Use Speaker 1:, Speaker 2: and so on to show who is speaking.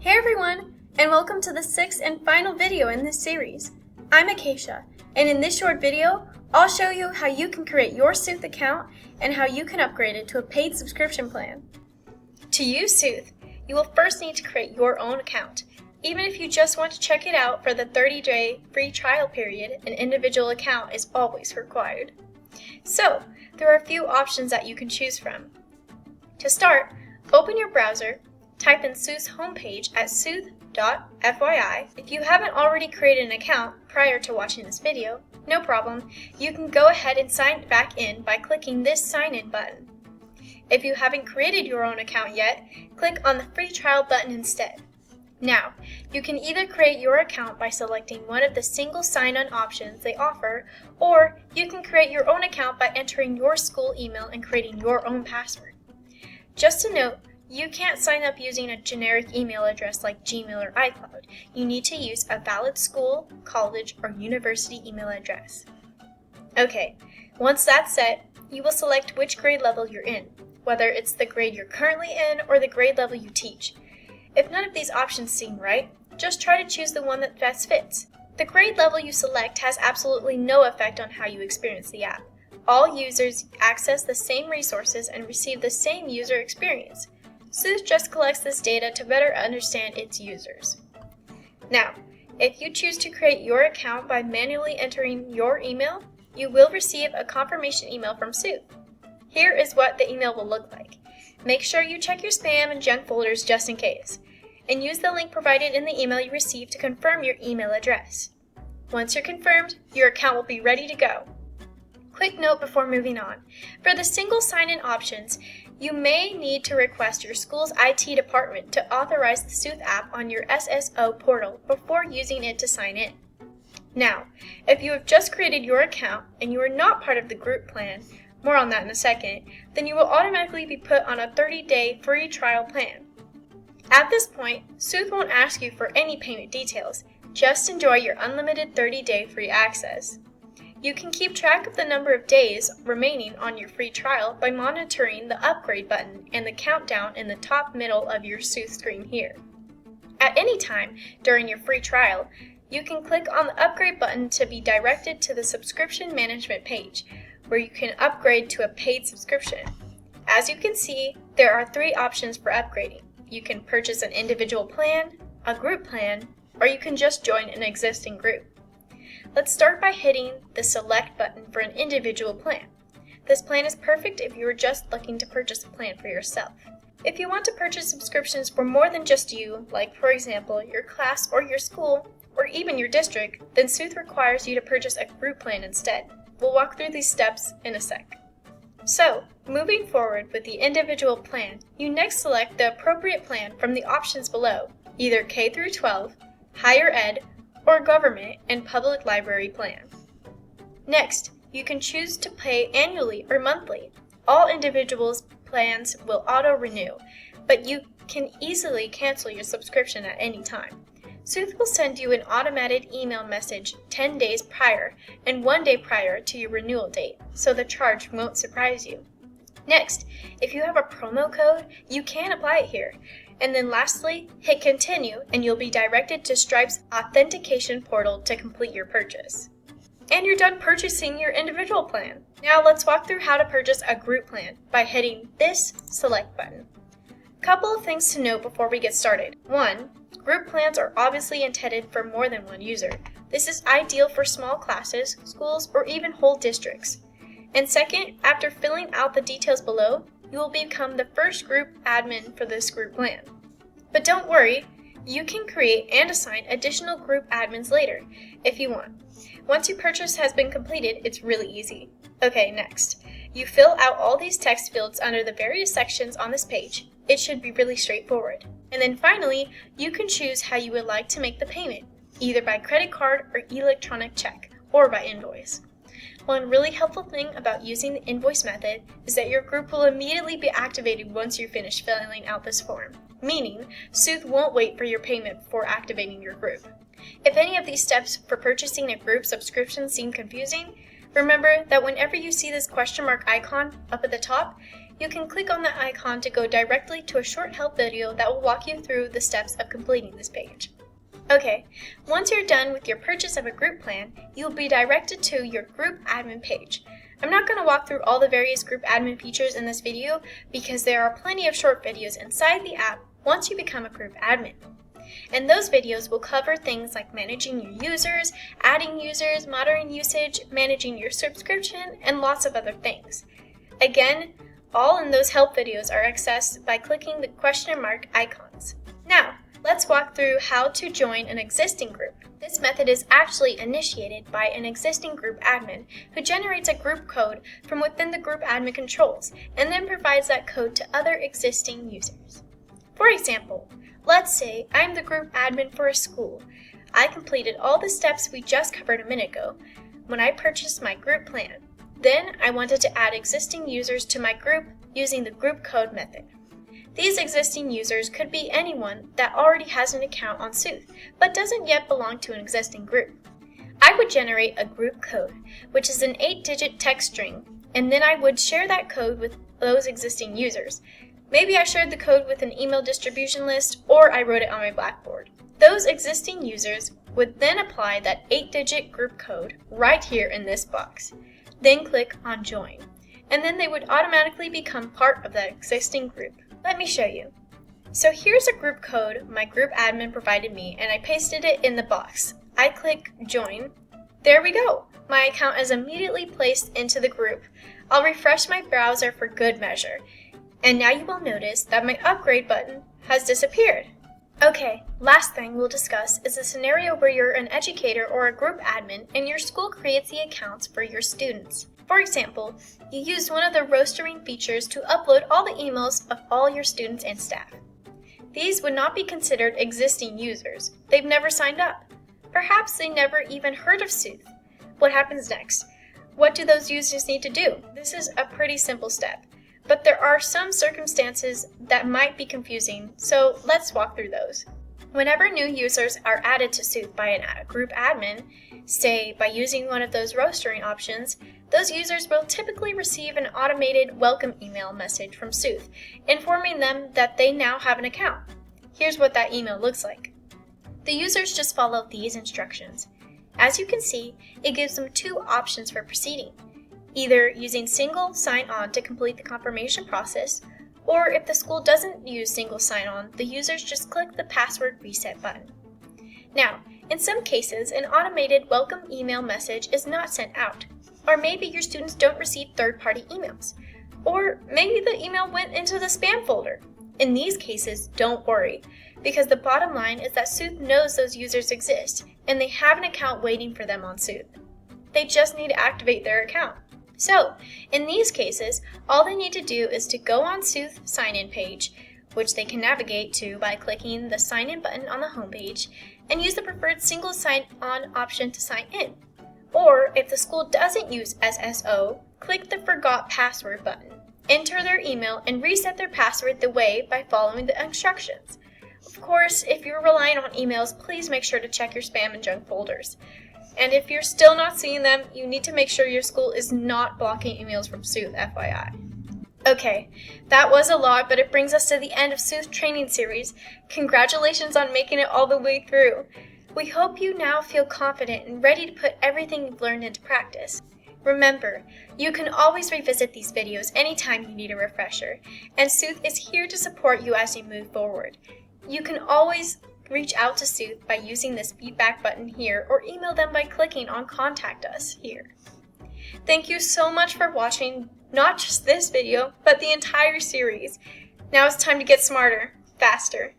Speaker 1: Hey everyone, and welcome to the sixth and final video in this series. I'm Acacia, and in this short video, I'll show you how you can create your Sooth account and how you can upgrade it to a paid subscription plan. To use Sooth, you will first need to create your own account. Even if you just want to check it out for the 30-day free trial period, an individual account is always required. So, there are a few options that you can choose from. To start, open your browser, type in Sooth's homepage at sooth.fyi. If you haven't already created an account prior to watching this video, no problem, you can go ahead and sign back in by clicking this sign in button. If you haven't created your own account yet, click on the free trial button instead. Now, you can either create your account by selecting one of the single sign-on options they offer, or you can create your own account by entering your school email and creating your own password. Just a note, you can't sign up using a generic email address like Gmail or iCloud. You need to use a valid school, college, or university email address. Okay, once that's set, you will select which grade level you're in, whether it's the grade you're currently in or the grade level you teach. If none of these options seem right, just try to choose the one that best fits. The grade level you select has absolutely no effect on how you experience the app. All users access the same resources and receive the same user experience. Sooth just collects this data to better understand its users. Now, if you choose to create your account by manually entering your email, you will receive a confirmation email from Sooth. Here is what the email will look like. Make sure you check your spam and junk folders just in case, and use the link provided in the email you received to confirm your email address. Once you're confirmed, your account will be ready to go. Quick note before moving on. For the single sign-in options, you may need to request your school's IT department to authorize the Sooth app on your SSO portal before using it to sign in. Now, if you have just created your account and you are not part of the group plan, more on that in a second, then you will automatically be put on a 30-day free trial plan. At this point, Sooth won't ask you for any payment details. Just enjoy your unlimited 30-day free access. You can keep track of the number of days remaining on your free trial by monitoring the upgrade button and the countdown in the top middle of your Sooth screen here. At any time during your free trial, you can click on the upgrade button to be directed to the subscription management page, where you can upgrade to a paid subscription. As you can see, there are three options for upgrading. You can purchase an individual plan, a group plan, or you can just join an existing group. Let's start by hitting the select button for an individual plan. This plan is perfect if you are just looking to purchase a plan for yourself. If you want to purchase subscriptions for more than just you, like for example your class or your school, or even your district, then Sooth requires you to purchase a group plan instead. We'll walk through these steps in a sec. So, moving forward with the individual plan, you next select the appropriate plan from the options below, either K through 12, higher ed, or government and public library plan. Next, you can choose to pay annually or monthly. All individuals' plans will auto-renew, but you can easily cancel your subscription at any time. Sooth will send you an automated email message 10 days prior and 1 day prior to your renewal date, so the charge won't surprise you. Next, if you have a promo code, you can apply it here. And then lastly, hit continue and you'll be directed to Stripe's authentication portal to complete your purchase. And you're done purchasing your individual plan. Now let's walk through how to purchase a group plan by hitting this select button. Couple of things to note before we get started. 1. Group plans are obviously intended for more than one user. This is ideal for small classes, schools, or even whole districts. And second, after filling out the details below, you will become the first group admin for this group plan. But don't worry, you can create and assign additional group admins later if you want. Once your purchase has been completed, it's really easy. Okay, next. You fill out all these text fields under the various sections on this page. It should be really straightforward. And then finally, you can choose how you would like to make the payment, either by credit card or electronic check, or by invoice. One really helpful thing about using the invoice method is that your group will immediately be activated once you finish filling out this form, meaning Sooth won't wait for your payment before activating your group. If any of these steps for purchasing a group subscription seem confusing, remember that whenever you see this question mark icon up at the top, you can click on the icon to go directly to a short help video that will walk you through the steps of completing this page. Okay, once you're done with your purchase of a group plan, you'll be directed to your group admin page. I'm not going to walk through all the various group admin features in this video because there are plenty of short videos inside the app once you become a group admin. And those videos will cover things like managing your users, adding users, monitoring usage, managing your subscription, and lots of other things. Again, all in those help videos are accessed by clicking the question mark icons. Now, let's walk through how to join an existing group. This method is actually initiated by an existing group admin who generates a group code from within the group admin controls and then provides that code to other existing users. For example, let's say I'm the group admin for a school. I completed all the steps we just covered a minute ago when I purchased my group plan. Then I wanted to add existing users to my group using the group code method. These existing users could be anyone that already has an account on Sooth, but doesn't yet belong to an existing group. I would generate a group code, which is an 8-digit text string, and then I would share that code with those existing users. Maybe I shared the code with an email distribution list, or I wrote it on my blackboard. Those existing users would then apply that 8-digit group code right here in this box. Then click on Join, and then they would automatically become part of that existing group. Let me show you. So here's a group code my group admin provided me, and I pasted it in the box. I click Join. There we go. My account is immediately placed into the group. I'll refresh my browser for good measure. And now you will notice that my upgrade button has disappeared. Okay, last thing we'll discuss is a scenario where you're an educator or a group admin and your school creates the accounts for your students. For example, you used one of the rostering features to upload all the emails of all your students and staff. These would not be considered existing users. They've never signed up. Perhaps they never even heard of Sooth. What happens next? What do those users need to do? This is a pretty simple step, but there are some circumstances that might be confusing, so let's walk through those. Whenever new users are added to Sooth by a group admin, say by using one of those rostering options, those users will typically receive an automated welcome email message from Sooth, informing them that they now have an account. Here's what that email looks like. The users just follow these instructions. As you can see, it gives them two options for proceeding, either using single sign-on to complete the confirmation process, or if the school doesn't use single sign-on, the users just click the password reset button. Now, in some cases, an automated welcome email message is not sent out. Or maybe your students don't receive third-party emails. Or maybe the email went into the spam folder. In these cases, don't worry, because the bottom line is that Sooth knows those users exist, and they have an account waiting for them on Sooth. They just need to activate their account. So, in these cases, all they need to do is to go on Sooth sign-in page, which they can navigate to by clicking the sign-in button on the homepage, and use the preferred single sign-on option to sign in. Or, if the school doesn't use SSO, click the Forgot Password button. Enter their email and reset their password the way by following the instructions. Of course, if you're relying on emails, please make sure to check your spam and junk folders. And if you're still not seeing them, you need to make sure your school is not blocking emails from Sooth, FYI. Okay, that was a lot, but it brings us to the end of Sooth training series. Congratulations on making it all the way through. We hope you now feel confident and ready to put everything you've learned into practice. Remember, you can always revisit these videos anytime you need a refresher, and Sooth is here to support you as you move forward. You can always reach out to Sooth by using this feedback button here or email them by clicking on Contact Us here. Thank you so much for watching not just this video, but the entire series. Now it's time to get smarter, faster,